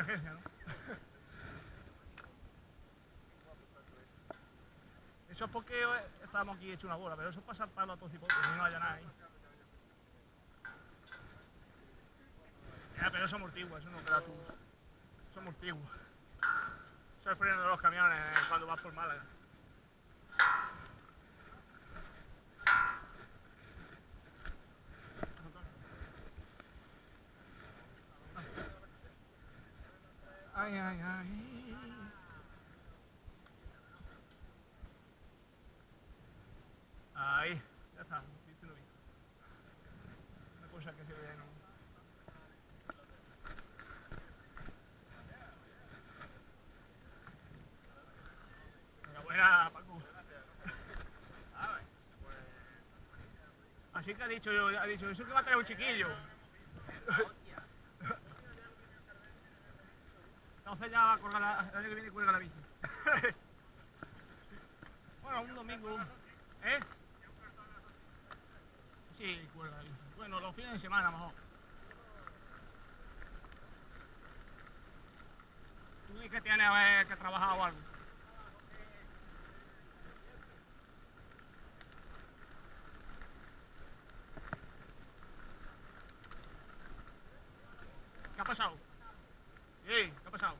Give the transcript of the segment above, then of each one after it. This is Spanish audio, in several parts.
emergencia, ¿no? Eso es porque estábamos aquí hecho una bola, pero eso es para saltarlo a todos y que no haya nada ahí. Ya, pero eso amortigua, eso no queda tú. Eso amortigua. Eso es el freno de los camiones cuando vas por Málaga. Ay, ay, ay. Ahí, ya está, viste lo visto. Una cosa que se ve, ¿no? Enhorabuena, Paco. Así que ha dicho, eso que va a traer un chiquillo. Entonces ya va a colgar el año que viene cuelga la bici. Bueno, un domingo. ¿Eh? Sí, cuelga la bici. Bueno, los fines de semana mejor. Tú dices que tienes que trabajar o algo. ¿Qué ha pasado? ¿Qué ha pasado?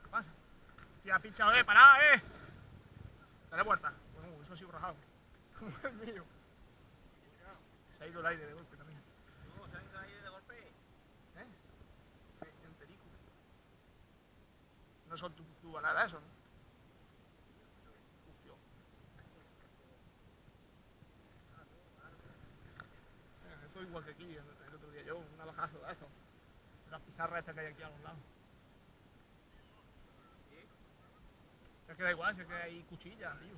¿Qué pasa? ¿Qué ha pinchado? ¡Pará, Dale vuelta. Bueno, eso ha sido rajado. Dios mío. Se ha ido el aire de golpe también. ¿Cómo se ha ido el aire de golpe? En película. No son tu nada eso, ¿no? Uf, eso igual que aquí, el otro día yo, un navajazo de eso. Las pizarras estas que hay aquí a los lados. Es que da igual, es que hay cuchillas, tío.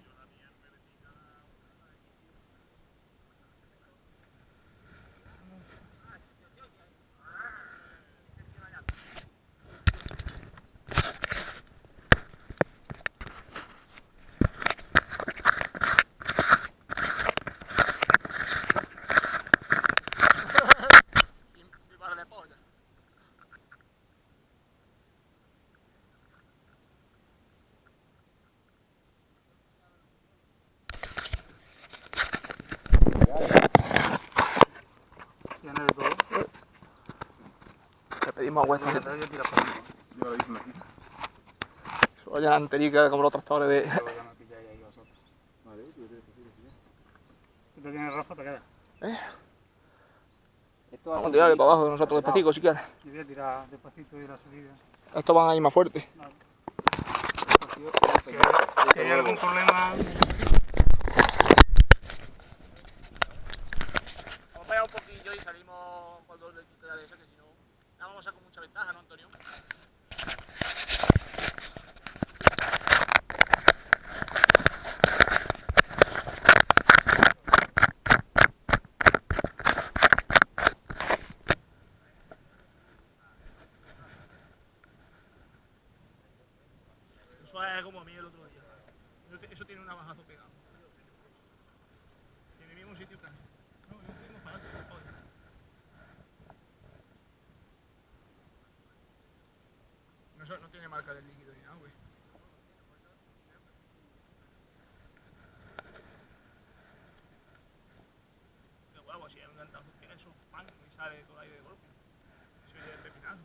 Tiene de todo. Le pedimos agua esta gente. Eso vayan anterica como los tractores de... ¿Tú te tienes Rafa? ¿Te queda? Vamos a tirarle para abajo de nosotros despacito si quieres. Yo voy a tirar despacito y la subida. Estos van a ir más fuertes. Vale. Si hay algún problema... Vamos a pegar un poquillo y salimos cuando le quite de eso, que si no, la vamos a sacar con mucha ventaja, ¿no, Antonio? Eso es como a mí el otro día. Eso tiene un navajazo pegado. En el mismo sitio casi. No, no fuimos para adelante, joder. No tiene marca del líquido ni nada, güey. Qué guapo, si hay un cantazo, tiene eso, pan, y sale todo el aire de golpe. Eso ya es pepinazo.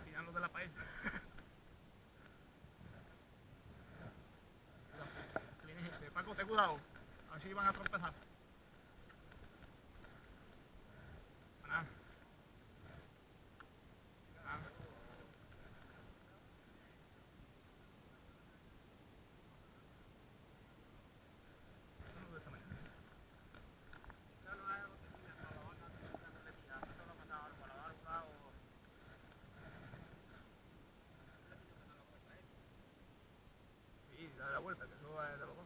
Tirando de la pared. Que viene gente. Paco, ten cuidado. A ver si van a tropezar. Nada. Nada. De esta manera. Sí, dale la vuelta, que eso es de los dos.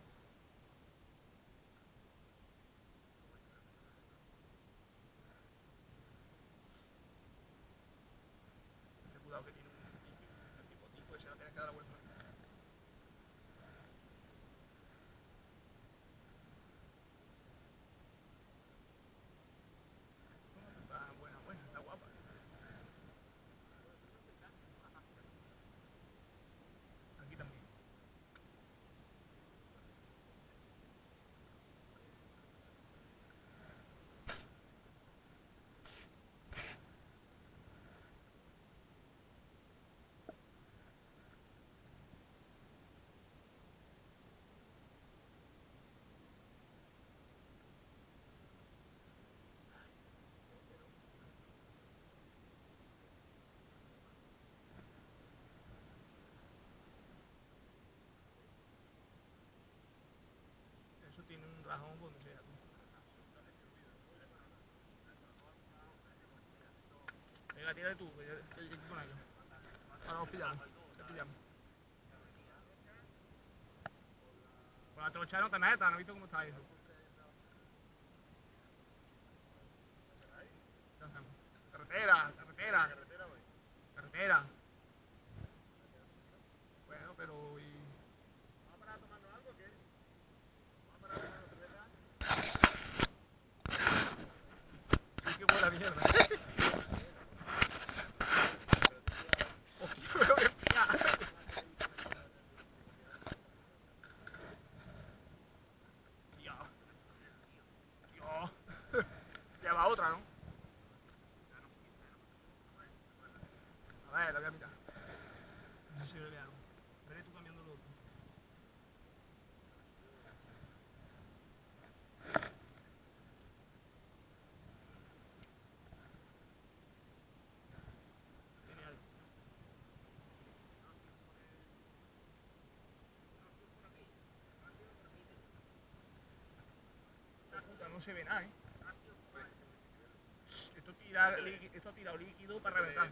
Venga, tírate tú, que yo estoy con ellos. Ahora nos pillamos, te pillamos. Con la trocha no te metas, ¿no has visto cómo está eso? ¿Qué hacemos? Carretera, carretera. Carretera. Bueno, pero... ¿y? ¿Vamos a parar a tomarnos algo o qué? ¿Vamos a parar a tomarnos cerveza? Sí que huele a mierda. Hostia, pero qué pía. Tío. Tío. Ya va otra, ¿no? A ver, lo voy a mirar. No sé si le algo. Veré tú cambiando lo otro. Genial. Puta, no se ve nada, ¿eh? Esto tira tirado líquido para reventar.